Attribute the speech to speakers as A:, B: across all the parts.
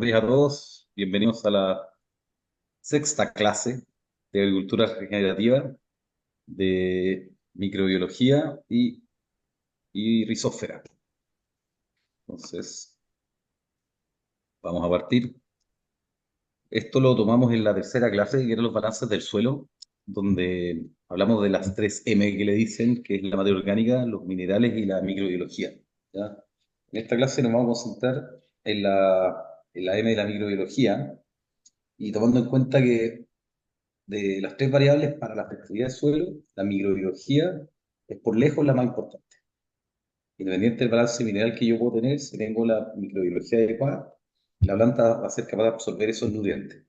A: días a todos. Bienvenidos a la sexta clase de agricultura regenerativa, de microbiología y rizósfera. Entonces, vamos a partir. Esto lo tomamos en la tercera clase, que eran los balances del suelo, donde hablamos de las tres M que le dicen, que es la materia orgánica, los minerales y la microbiología. ¿Ya? En esta clase nos vamos a concentrar en la M de la microbiología y tomando en cuenta que de las tres variables para la fertilidad del suelo, la microbiología es por lejos la más importante. Independiente del balance mineral que yo puedo tener, si tengo la microbiología adecuada, la planta va a ser capaz de absorber esos nutrientes.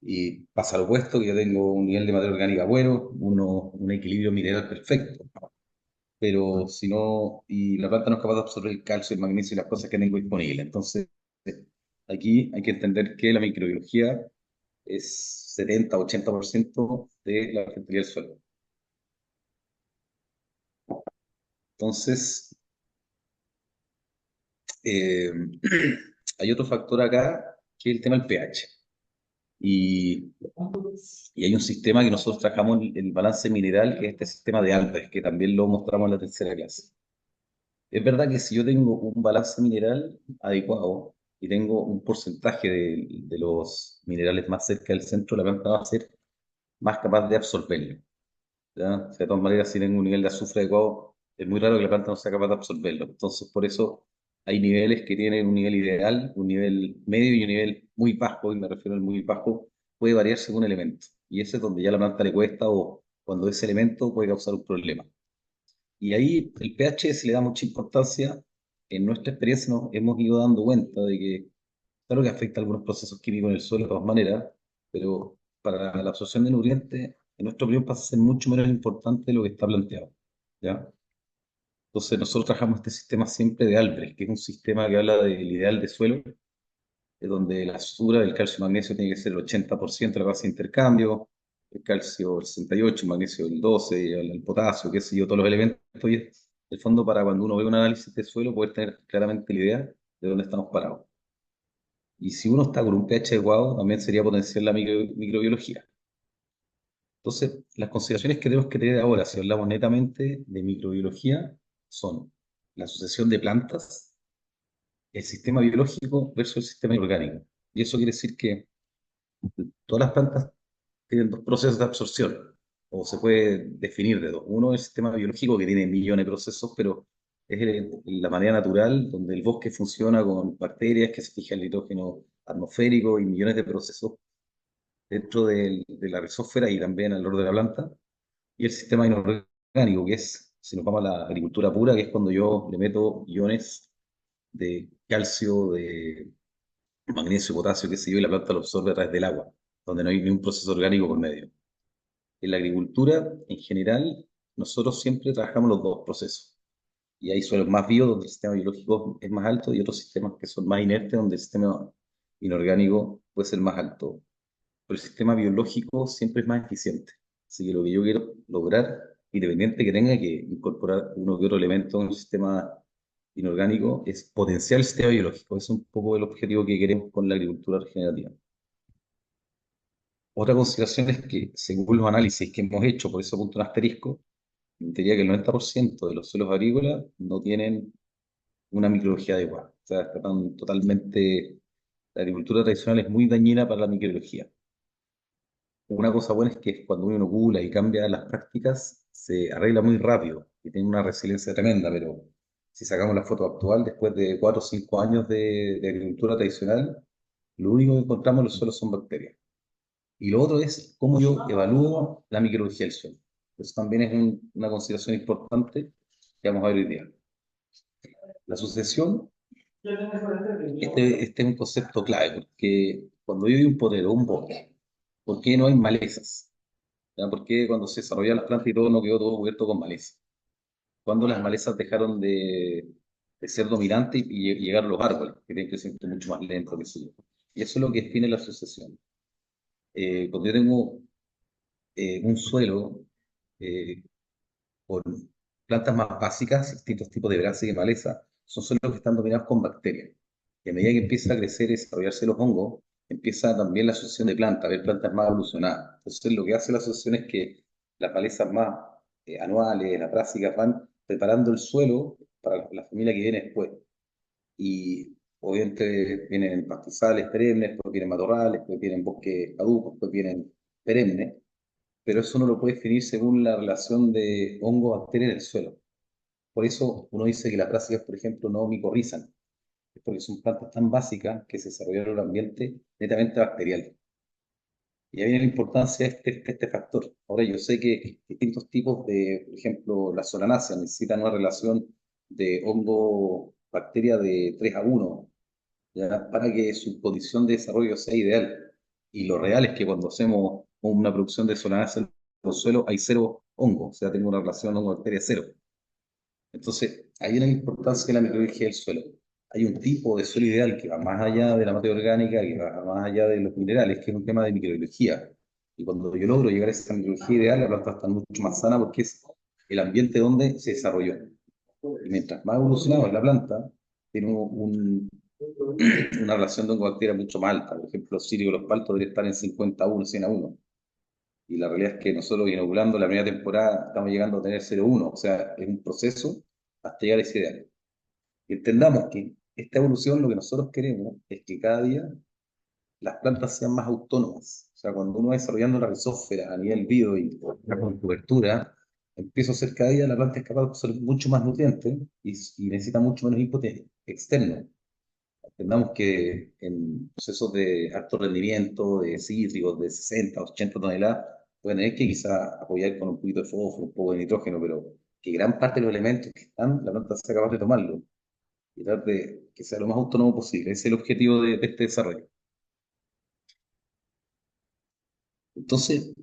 A: Y pasa lo opuesto, que yo tengo un nivel de materia orgánica bueno, un equilibrio mineral perfecto, pero si no, y la planta no es capaz de absorber el calcio, el magnesio y las cosas que tengo disponibles. Entonces, aquí hay que entender que la microbiología es 70-80% de la fertilidad del suelo. Entonces, eh, hay otro factor acá que es el tema del pH. Y, y hay un sistema que nosotros trabajamos en el balance mineral, que es este sistema de Albrecht, que también lo mostramos en la tercera clase. Es verdad que si yo tengo un balance mineral adecuado y tengo un porcentaje de los minerales más cerca del centro, la planta va a ser más capaz de absorberlo. ¿Ya? O sea, de todas maneras, si tengo un nivel de azufre adecuado, es muy raro que la planta no sea capaz de absorberlo. Entonces, por eso hay niveles que tienen un nivel ideal, un nivel medio y un nivel muy bajo, y me refiero al muy bajo, puede variar según elemento. Y ese es donde ya la planta le cuesta o cuando ese elemento puede causar un problema. Y ahí el pH se le da mucha importancia. En nuestra experiencia nos hemos ido dando cuenta de que, claro que afecta algunos procesos químicos en el suelo de todas maneras, pero para la absorción de nutrientes, en nuestra opinión, pasa a ser mucho menos importante de lo que está planteado. ¿Ya? Entonces, nosotros trabajamos este sistema siempre de Albrecht, que es un sistema que habla del ideal de suelo, donde la azura del calcio y magnesio tiene que ser el 80% de la base de intercambio, el calcio el 68%, el magnesio el 12%, el potasio, qué sé yo, todos los elementos. Y el fondo, para cuando uno ve un análisis de suelo, poder tener claramente la idea de dónde estamos parados. Y si uno está con un pH adecuado, también sería potenciar la microbiología. Entonces, las consideraciones que tenemos que tener ahora, si hablamos netamente de microbiología, son la asociación de plantas, el sistema biológico versus el sistema inorgánico. Y eso quiere decir que todas las plantas tienen dos procesos de absorción, o se puede definir de dos. Uno es el sistema biológico, que tiene millones de procesos, pero es la manera natural donde el bosque funciona con bacterias que se fijan el nitrógeno atmosférico y millones de procesos dentro de la rizósfera y también alrededor de la planta. Y el sistema inorgánico, que es, si nos vamos a la agricultura pura, que es cuando yo le meto iones de calcio, de magnesio, potasio, qué sé yo, y la planta lo absorbe a través del agua, donde no hay ningún proceso orgánico por medio. En la agricultura, en general, nosotros siempre trabajamos los dos procesos. Y hay suelos más vivos donde el sistema biológico es más alto y otros sistemas que son más inertes donde el sistema inorgánico puede ser más alto. Pero el sistema biológico siempre es más eficiente. Así que lo que yo quiero lograr, independiente que tenga que incorporar uno que otro elemento en un sistema inorgánico, es potenciar el sistema biológico. Ese es un poco el objetivo que queremos con la agricultura regenerativa. Otra consideración es que, según los análisis que hemos hecho, por eso punto un asterisco, diría que el 90% de los suelos agrícolas no tienen una microbiología adecuada. O sea, están totalmente, la agricultura tradicional es muy dañina para la microbiología. Una cosa buena es que cuando uno inocula y cambia las prácticas, se arregla muy rápido y tiene una resiliencia tremenda, pero si sacamos la foto actual, después de 4 o 5 años de agricultura tradicional, lo único que encontramos en los suelos son bacterias. Y lo otro es cómo yo evalúo la microbiología del suelo. Eso también es una consideración importante que vamos a ver hoy día. La sucesión, este es un concepto clave, porque cuando yo vi un potrero, un bosque, ¿por qué no hay malezas? ¿Ya? ¿Por qué cuando se desarrollaron las plantas y todo no quedó todo cubierto con maleza? Cuando las malezas dejaron de ser dominantes y llegaron los árboles, que tienen crecimiento mucho más lento, que sé yo. Y eso es lo que define la sucesión. Cuando yo tengo un suelo eh, con plantas más básicas, distintos tipos de grasa y de maleza, son suelos que están dominados con bacterias. Y a medida que empieza a crecer y desarrollarse los hongos, empieza también la asociación de plantas, a ver plantas más evolucionadas. Entonces, lo que hace la asociación es que las malezas más anuales, las brásicas, van preparando el suelo para la familia que viene después. Y obviamente vienen pastizales perennes, después vienen matorrales, después vienen bosques caducos, después vienen perennes, pero eso no lo puede definir según la relación de hongo-bacteria en el suelo. Por eso uno dice que las brásicas, por ejemplo, no micorrizan, es porque son plantas tan básicas que se desarrollaron en un ambiente netamente bacterial. Y ahí viene la importancia de este factor. Ahora, yo sé que distintos tipos de, por ejemplo, las solanáceas necesitan una relación de hongo-bacteria de 3 a 1, ¿ya? Para que su condición de desarrollo sea ideal. Y lo real es que cuando hacemos una producción de solanáceas en los suelos hay cero hongo, o sea, tengo una relación hongo-bacteria cero. Entonces, ahí viene la importancia de la microbiología del suelo. Hay un tipo de suelo ideal que va más allá de la materia orgánica, que va más allá de los minerales, que es un tema de microbiología. Y cuando yo logro llegar a esa microbiología ideal, la planta está mucho más sana porque es el ambiente donde se desarrolló. Y mientras más evolucionado es la planta, tiene una relación de bacteria mucho más alta. Por ejemplo, los cirios y los paltos deberían estar en 50 a 1, 100 a 1. Y la realidad es que nosotros inoculando la primera temporada estamos llegando a tener 0,1. O sea, es un proceso hasta llegar a ese ideal. Y entendamos que esta evolución lo que nosotros queremos es que cada día las plantas sean más autónomas. O sea, cuando uno va desarrollando la rizósfera a nivel bio y con cobertura, empieza a ser cada día la planta es capaz de absorber mucho más nutrientes y necesita mucho menos input externo. Entendamos que en procesos de alto rendimiento, de cítricos de 60, 80 toneladas, pueden tener que quizá apoyar con un poquito de fósforo, un poco de nitrógeno, pero que gran parte de los elementos que están, la planta sea capaz de tomarlo y tratar de que sea lo más autónomo posible. Ese es el objetivo de este desarrollo. Entonces,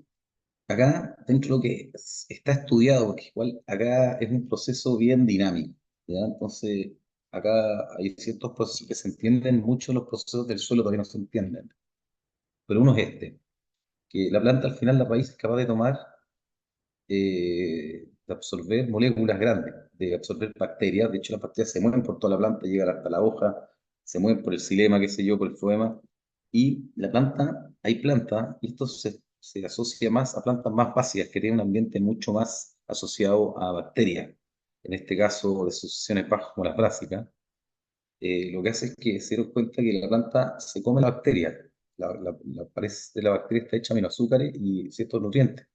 A: acá, dentro de lo que está estudiado, porque igual acá es un proceso bien dinámico, ¿ya? Entonces, acá hay ciertos procesos que se entienden, muchos de los procesos del suelo todavía no se entienden, pero uno es este, que la planta al final, la raíz es capaz de tomar, de absorber moléculas grandes, de absorber bacterias. De hecho las bacterias se mueven por toda la planta, llegan hasta la hoja, se mueven por el xilema, qué sé yo, por el floema, y la planta, hay plantas, y esto se asocia más a plantas más básicas, que tienen un ambiente mucho más asociado a bacterias, en este caso de sucesiones bajas como las brásicas. Lo que hace es que se dieron cuenta que la planta se come la bacteria. La pared de la bacteria está hecha de aminoazúcares y ciertos nutrientes.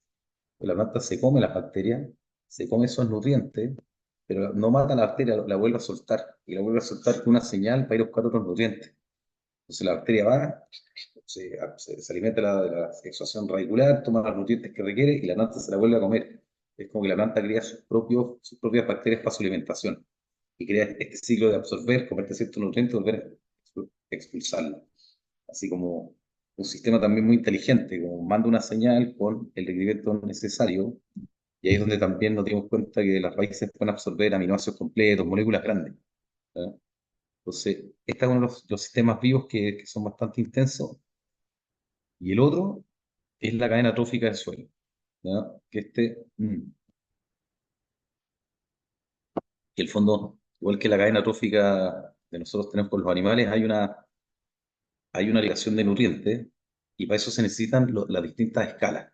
A: Pues la planta se come las bacterias, se come esos nutrientes, pero no mata a la bacteria, la vuelve a soltar. Y la vuelve a soltar con una señal para ir a buscar otros nutrientes. Entonces la bacteria va, se alimenta de la extracción radicular, toma los nutrientes que requiere y la planta se la vuelve a comer. Es como que la planta crea sus propias bacterias para su alimentación y crea este ciclo de absorber, comerte ciertos nutrientes y volver a expulsarlo. Así como un sistema también muy inteligente, como manda una señal con el requerimiento necesario, y ahí es donde también nos dimos cuenta que las raíces pueden absorber aminoácidos completos, moléculas grandes. ¿Ya? Entonces, este es uno de los sistemas vivos que son bastante intensos, y el otro es la cadena trófica del suelo. ¿Ya? Que el fondo, igual que la cadena trófica que nosotros tenemos con los animales, hay una ligación de nutrientes, y para eso se necesitan las distintas escalas.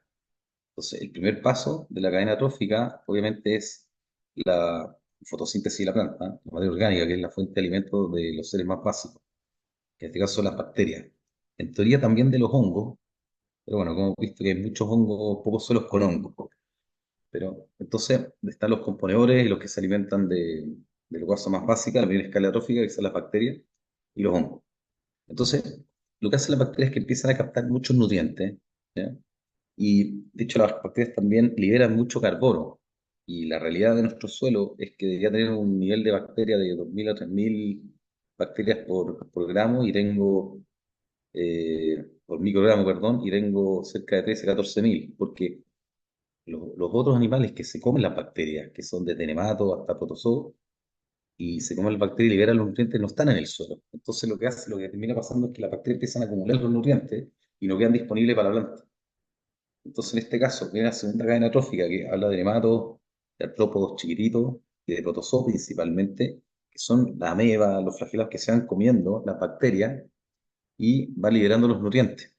A: Entonces, el primer paso de la cadena trófica, obviamente, es la fotosíntesis de la planta, la materia orgánica, que es la fuente de alimento de los seres más básicos, que en este caso son las bacterias. En teoría también de los hongos, pero bueno, como hemos visto que hay muchos hongos, pocos suelos con hongos. Pero entonces están los componedores y los que se alimentan de la cosa más básica, la primera escala trófica, que son las bacterias y los hongos. Entonces, lo que hacen las bacterias es que empiezan a captar muchos nutrientes, ¿ya? Y de hecho las bacterias también liberan mucho carbono. Y la realidad de nuestro suelo es que debería tener un nivel de bacteria de 2.000 a 3.000 bacterias por gramo, y tengo, por microgramo, perdón, y tengo cerca de 13 a 14.000, porque los otros animales que se comen las bacterias, que son desde nematos hasta protozoos, y se comen las bacterias y liberan los nutrientes, no están en el suelo. Entonces lo que termina pasando es que las bacterias empiezan a acumular los nutrientes y no quedan disponibles para la planta. Entonces, en este caso, viene la segunda cadena trófica que habla de nematos, de artrópodos chiquititos y de protozoos principalmente, que son la ameba, los flagelos que se van comiendo, las bacterias, y van liberando los nutrientes.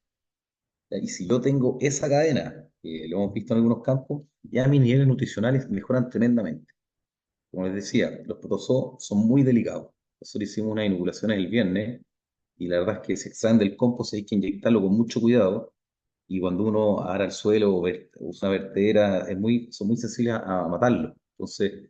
A: Y si yo tengo esa cadena, que lo hemos visto en algunos campos, ya mis niveles nutricionales mejoran tremendamente. Como les decía, los protozoos son muy delicados. Nosotros hicimos unas inoculaciones el viernes y la verdad es que se extraen del compost y hay que inyectarlo con mucho cuidado. Y cuando uno ara el suelo o usa una vertedera, son muy sensibles a matarlo. Entonces,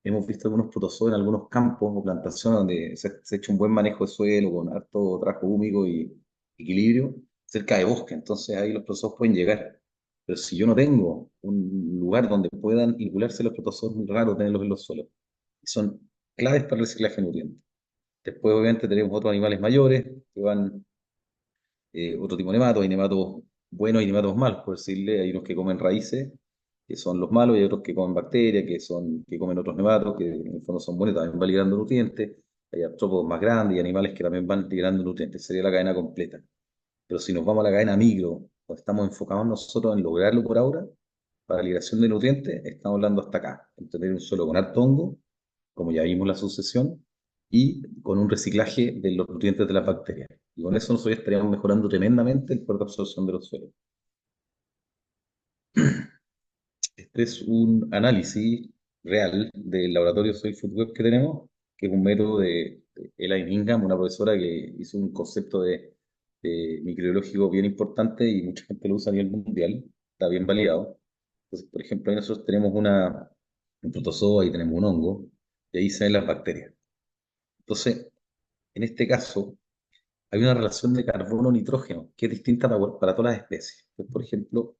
A: hemos visto algunos protozoos en algunos campos o plantaciones donde se ha hecho un buen manejo de suelo con harto trabajo húmico y equilibrio cerca de bosque. Entonces ahí los protozoos pueden llegar. Pero si yo no tengo un lugar donde puedan inocularse los protozoos, es muy raro tenerlos en los suelos. Y son claves para el reciclaje de nutrientes. Después, obviamente, tenemos otros animales mayores que van otro tipo de nematos, hay nematos buenos y nematos malos, por decirle, hay unos que comen raíces, que son los malos, y hay otros que comen bacterias, que comen otros nematos, que en el fondo son buenos, también van liberando nutrientes, hay artrópodos más grandes y animales que también van liberando nutrientes, sería la cadena completa. Pero si nos vamos a la cadena micro, donde estamos enfocados nosotros en lograrlo por ahora, para la liberación de nutrientes, estamos hablando hasta acá, en tener un suelo con harto hongo, como ya vimos la sucesión, y con un reciclaje de los nutrientes de las bacterias. Y con eso nosotros estaríamos mejorando tremendamente el poder de absorción de los suelos. Este es un análisis real del laboratorio Soil Food Web que tenemos, que es un método de Elaine Ingham, una profesora que hizo un concepto de microbiológico bien importante y mucha gente lo usa a nivel mundial, está bien validado. Entonces, por ejemplo, ahí nosotros tenemos un protozoo, ahí tenemos un hongo, y ahí se ven las bacterias. Entonces, en este caso, hay una relación de carbono-nitrógeno que es distinta para todas las especies. Pues, por ejemplo,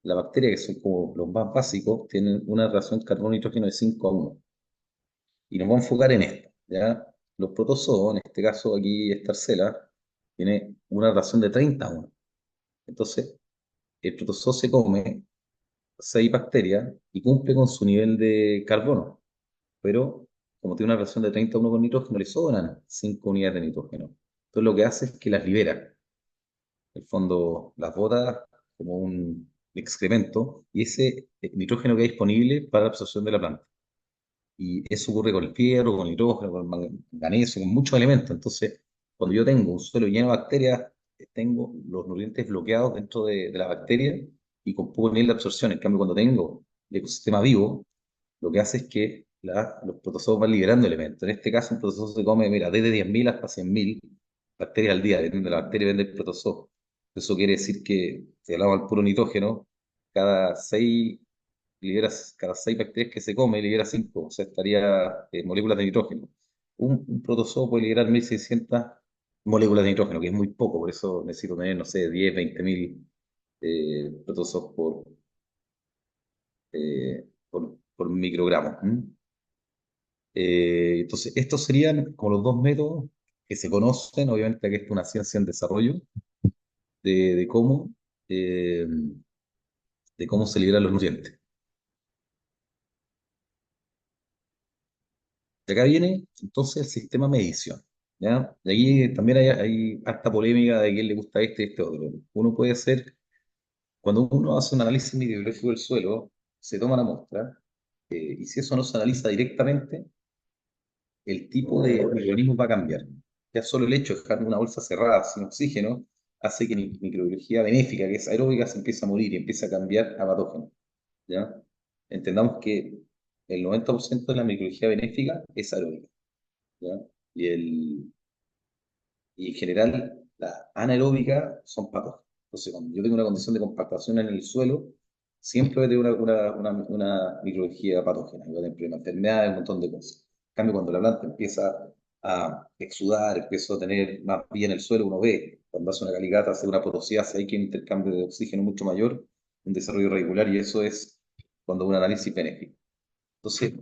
A: la bacteria, que son como los más básicos, tienen una relación carbono-nitrógeno de 5:1. Y nos vamos a enfocar en esto, ¿ya? Los protozoos, en este caso aquí Starcella, tiene una relación de 30:1. Entonces, el protozoo se come 6 bacterias y cumple con su nivel de carbono. Pero como tiene una relación de 30:1 con nitrógeno, le sobran 5 unidades de nitrógeno. Entonces lo que hace es que las libera. En el fondo las bota como un excremento y ese nitrógeno queda disponible para la absorción de la planta. Y eso ocurre con el fierro, con el hidrógeno, con el manganeso, con muchos elementos. Entonces, cuando yo tengo un suelo lleno de bacterias, tengo los nutrientes bloqueados dentro de la bacteria y con poco nivel de absorción. En cambio, cuando tengo el ecosistema vivo, lo que hace es que los protozoos van liberando elementos. En este caso, un protozoo se come, mira, desde 10.000 hasta 100.000 bacterias al día, dependiendo de la bacteria, depende del protozoo. Eso quiere decir que, si hablamos al puro nitrógeno, cada 6 cada 6 bacterias que se come, libera 5, o sea, estaría moléculas de nitrógeno. Un protozoo puede liberar 1.600 moléculas de nitrógeno, que es muy poco, por eso necesito tener, no sé, 10, 20.000 protozoos por microgramo. Entonces, estos serían como los dos métodos que se conocen, obviamente que esto es una ciencia en desarrollo, de eh, de cómo se liberan los nutrientes. De acá viene entonces el sistema de medición, ¿ya? De aquí también hay harta polémica de quién le gusta este y este otro. Uno puede ser, cuando uno hace un análisis microbiológico del suelo, se toma la muestra, y si eso no se analiza directamente, el tipo de microorganismo va a cambiar. Ya solo el hecho de dejar una bolsa cerrada sin oxígeno hace que mi microbiología benéfica, que es aeróbica, se empiece a morir y empiece a cambiar a patógeno, ¿ya? Entendamos que el 90% de la microbiología benéfica es aeróbica, ¿ya? Y, y en general, la anaeróbica son patógenos. Entonces, cuando yo tengo una condición de compactación en el suelo, siempre voy a tener una microbiología patógena, voy a tener problemas, enfermedades, un montón de cosas. En cambio, cuando la planta empieza a exudar, empieza a tener más vida en el suelo, uno ve, cuando hace una calicata, hace una porosidad, hay que un intercambio de oxígeno mucho mayor, un desarrollo regular, y eso es cuando un análisis benéfico. Entonces,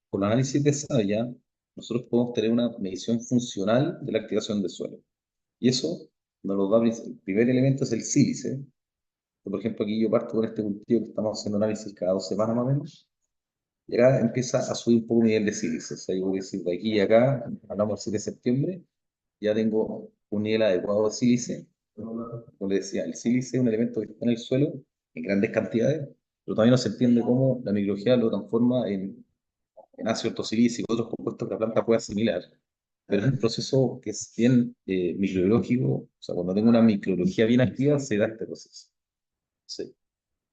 A: con el análisis de esa ya, nosotros podemos tener una medición funcional de la activación del suelo. Y eso nos lo da, el primer elemento es el sílice. Por ejemplo, aquí yo parto con este cultivo que estamos haciendo análisis cada 2 semanas más o menos, y acá empieza a subir un poco el nivel de sílice. O sea, yo voy a decir, de aquí a acá, hablamos del 7 de septiembre, ya tengo un nivel adecuado de sílice. Como le decía, el sílice es un elemento que está en el suelo en grandes cantidades, pero también no se entiende cómo la microbiología lo transforma en ácido ortosílico y otros compuestos que la planta puede asimilar, pero es un proceso que es bien microbiológico, o sea, cuando tengo una microbiología bien activa, se da este proceso. Sí.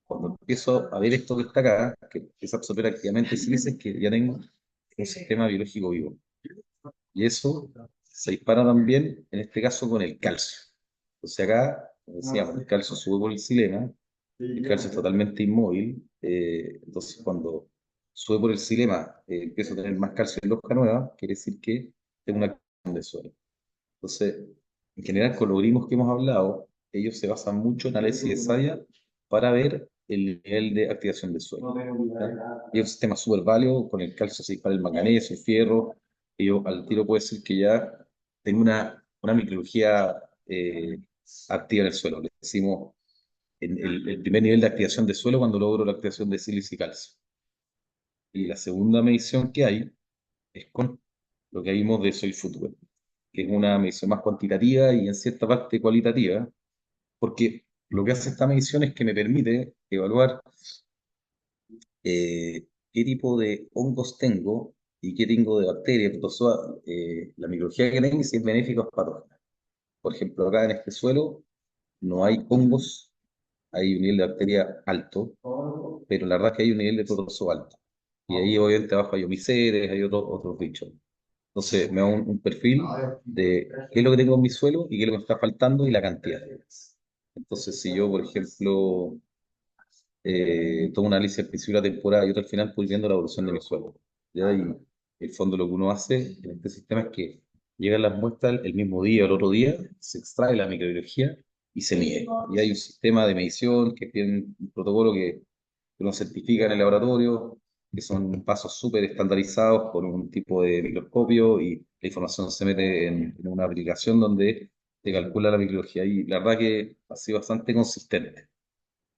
A: Cuando empiezo a ver esto que está acá, que empieza a absorber activamente sílices, que ya tengo un sistema biológico vivo. Y eso se dispara también, en este caso, con el calcio. Entonces acá, como decíamos, el calcio sube por el xilema, el calcio es totalmente inmóvil, entonces cuando sube por el xilema, empiezo a tener más calcio en la hoja nueva, quiere decir que tengo una acción de suelo. Entonces, en general, con los algoritmos que hemos hablado, ellos se basan mucho en análisis de Saya para ver el nivel de activación del suelo. ¿Ya? Y es un sistema súper válido, con el calcio se dispara el manganeso, el fierro, y yo al tiro puedo decir que ya tengo una microbiología activa en el suelo. Le decimos el primer nivel de activación de suelo cuando logro la activación de sílice y calcio. Y la segunda medición que hay es con lo que vimos de Soy Football, que es una medición más cuantitativa y en cierta parte cualitativa, porque lo que hace esta medición es que me permite evaluar qué tipo de hongos tengo y qué tipo de bacterias, protozoa, la microbiología que tengo y si es benéfico o es patógena. Por ejemplo, acá en este suelo no hay hongos, hay un nivel de bacteria alto, pero la verdad es que hay un nivel de protozoa alto. Y ahí obviamente abajo hay omiceres, hay otros bichos. Entonces me da un perfil de qué es lo que tengo en mi suelo y qué es lo que me está faltando y la cantidad. Entonces, si yo, por ejemplo, tomo un análisis al principio de la temporada y otro al final, voy viendo la evolución de mi suelo. ¿Ya? Y en el fondo lo que uno hace en este sistema es que llegan las muestras el mismo día o el otro día, se extrae la microbiología y se mide. Y hay un sistema de medición que tiene un protocolo que uno certifica en el laboratorio, que son pasos súper estandarizados con un tipo de microscopio y la información se mete en una aplicación donde te calcula la microbiología. Y la verdad que ha sido bastante consistente.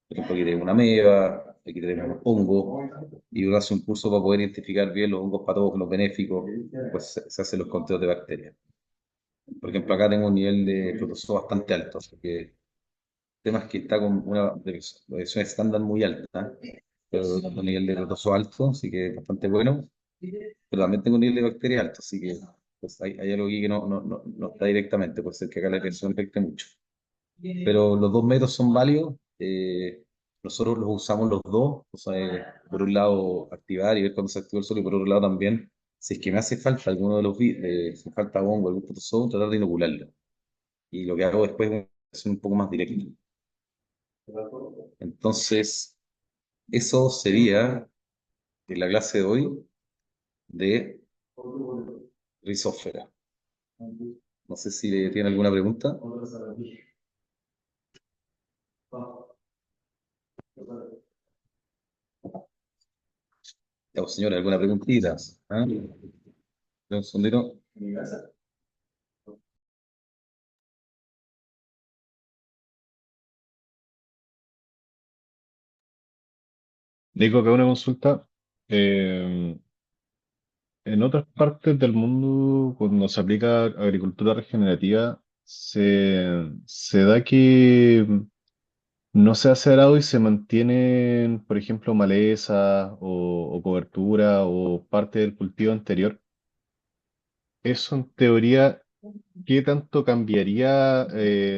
A: Por ejemplo, aquí tenemos una ameba, aquí tenemos hongos, y uno hace un curso para poder identificar bien los hongos patógenos benéficos, pues se hacen los conteos de bacterias. Por ejemplo, acá tengo un nivel de protozoa bastante alto, así que el tema es que está con una presión estándar muy alta, pero un nivel de protozoa alto, así que es bastante bueno, pero también tengo un nivel de bacteria alto, así que pues, hay algo aquí que no está directamente, puede ser que acá la presión afecte mucho. Pero los dos métodos son válidos. Nosotros los usamos los dos. O sea, por un lado, activar y ver cuándo se activa el suelo, y por otro lado también, si es que me hace falta alguno de los si me falta hongo, algún protozoo, tratar de inocularlo. Y lo que hago después es un poco más directo. Entonces, eso sería en la clase de hoy de Rizósfera. No sé si tiene alguna pregunta. Ya, pues, señora, ¿alguna preguntita? ¿Ah? Un segundito.
B: Digo que una consulta. eh, en otras partes del mundo, cuando se aplica agricultura regenerativa, se da que no se hace arado y se mantienen, por ejemplo, malezas o cobertura o parte del cultivo anterior. Eso en teoría, ¿qué tanto cambiaría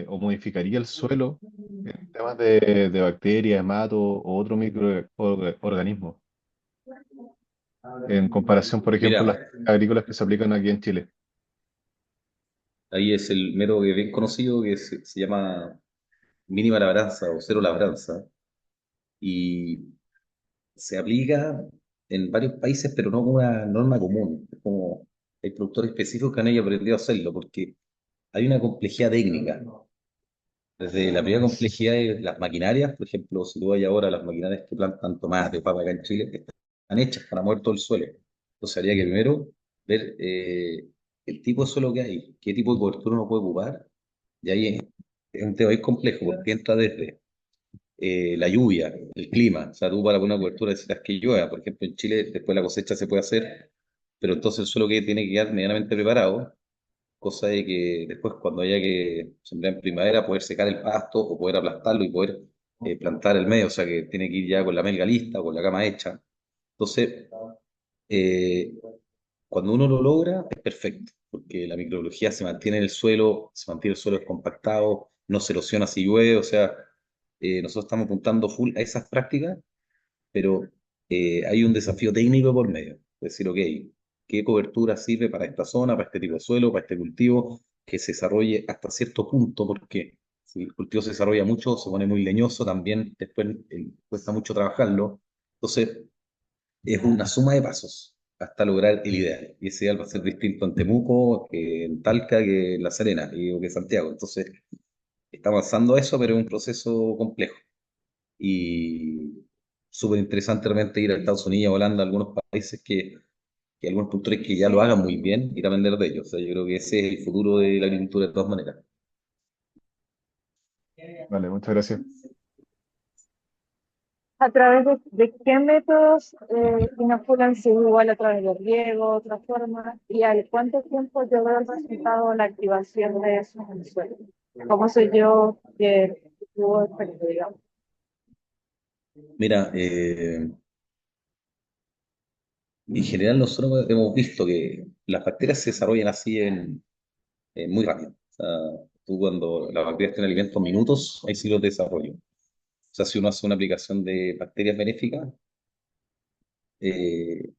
B: o modificaría el suelo en temas de bacterias, hemato o otro microorganismo? En comparación, por ejemplo, las
A: Mira,
B: agrícolas que se aplican aquí en Chile.
A: ahí es el método que es bien conocido que se llama mínima labranza o cero labranza y se aplica en varios países, pero no como una norma común. Es como hay productores específicos que han ellos aprendido a hacerlo porque hay una complejidad técnica. Desde la primera complejidad de las maquinarias, por ejemplo, si tú vas ahora a las maquinarias que plantan tomate, papa acá en Chile, que están hechas para mover todo el suelo. Entonces habría que primero ver el tipo de suelo que hay, qué tipo de cobertura uno puede ocupar, y ahí es un tema muy complejo porque entra desde la lluvia, el clima. O sea, tú para poner una cobertura necesitas que llueva. Por ejemplo, en Chile después la cosecha se puede hacer, pero entonces el suelo que tiene que quedar medianamente preparado, cosa de que después cuando haya que sembrar en primavera poder secar el pasto o poder aplastarlo y poder plantar el medio. O sea, que tiene que ir ya con la melga lista o con la cama hecha. Entonces, Eh, Cuando uno lo logra, es perfecto, porque la microbiología se mantiene en el suelo, se mantiene el suelo compactado, no se erosiona si llueve, o sea, nosotros estamos apuntando full a esas prácticas, pero hay un desafío técnico por medio. Es decir, ok, ¿qué cobertura sirve para esta zona, para este tipo de suelo, para este cultivo, que se desarrolle hasta cierto punto? Porque si el cultivo se desarrolla mucho, se pone muy leñoso, también después cuesta mucho trabajarlo. Entonces, es una suma de pasos hasta lograr el ideal. Y ese ideal va a ser distinto en Temuco, que en Talca, que en La Serena y que en Santiago. Entonces, está avanzando eso, pero es un proceso complejo. Y súper interesante realmente ir a Estados Unidos, a Holanda, a algunos países que algunos cultores que ya lo hagan muy bien, ir a aprender de ellos. O sea, yo creo que ese es el futuro de la agricultura de todas maneras.
B: Vale, muchas gracias.
C: ¿A través de qué métodos inoculan? Si igual a través de riego, otra forma, y al cuánto tiempo yo veo el resultado de la activación de eso en el suelo. ¿Cómo sé yo que tuvo efecto, digamos?
A: Mira, en general nosotros hemos visto que las bacterias se desarrollan así muy rápido. O sea, tú cuando las bacterias tienen alimentos minutos, hay ciclos de desarrollo. O sea, si uno hace una aplicación de bacterias benéficas, eh,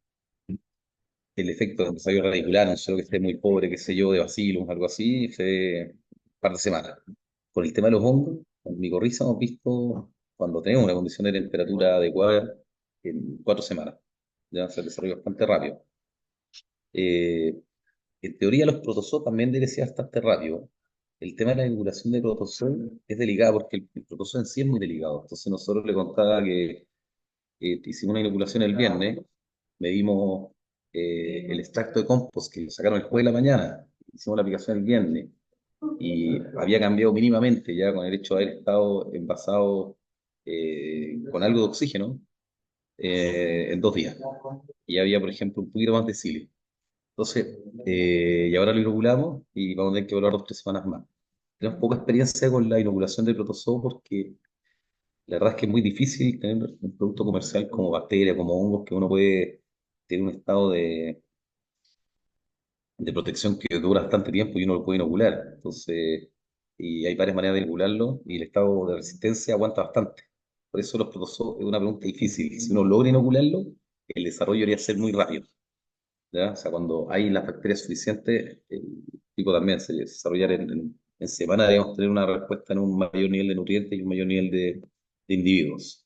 A: el efecto de desarrollo radicular, un suelo que esté muy pobre, qué sé yo, de bacillus, algo así, se un par de semanas. Con el tema de los hongos, con micorriza hemos visto cuando tenemos una condición de temperatura adecuada en 4 semanas. Ya se desarrolla bastante rápido. Eh, En teoría, los protozoos también debe ser bastante rápido. El tema de la inoculación de protozoos es delicado porque el protozoo en sí es muy delicado. Entonces, nosotros le contaba que hicimos una inoculación el viernes, medimos el extracto de compost que lo sacaron el jueves de la mañana, hicimos la aplicación el viernes y había cambiado mínimamente ya con el hecho de haber estado envasado con algo de oxígeno en 2 días. Y había, por ejemplo, un poquito más de silio. Entonces, y ahora lo inoculamos y vamos a tener que evaluar 2 o 3 semanas más. Tenemos poca experiencia con la inoculación de protozoos porque la verdad es que es muy difícil tener un producto comercial como bacteria, como hongos, que uno puede tener un estado de protección que dura bastante tiempo y uno lo puede inocular. Entonces, y hay varias maneras de inocularlo y el estado de resistencia aguanta bastante. Por eso los protozoos es una pregunta difícil. Si uno logra inocularlo, el desarrollo debería ser muy rápido. ¿Ya? O sea, cuando hay las bacterias suficientes, el tipo también se desarrollar en semana, debemos tener una respuesta en un mayor nivel de nutrientes y un mayor nivel de individuos.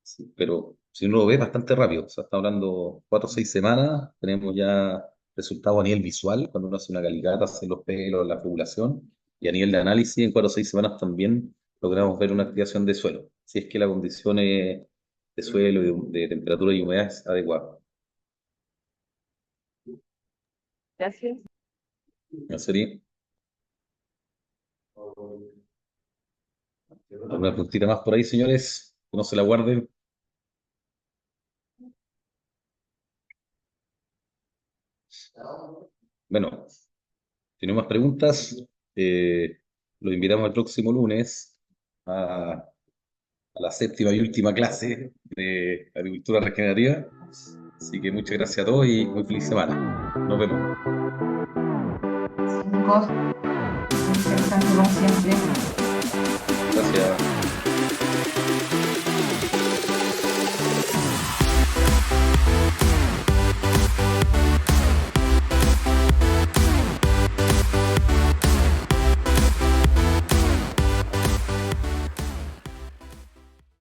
A: Sí, pero si uno lo ve bastante rápido, o sea, está hablando 4 o 6 semanas, tenemos ya resultados a nivel visual, cuando uno hace una calicata, hace los pelos, la población, y a nivel de análisis, en 4 o 6 semanas también logramos ver una activación de suelo, si es que la condición de suelo, de temperatura y humedad es adecuada.
C: Gracias.
A: ¿No sería? ¿Alguna puntita más por ahí, señores? Que no se la guarden. Bueno, si no hay más preguntas, los invitamos el próximo lunes a la séptima y última clase de agricultura regenerativa. Así que muchas gracias a todos y muy feliz semana. Nos vemos.
C: Cinco, interesante como siempre.
A: Gracias.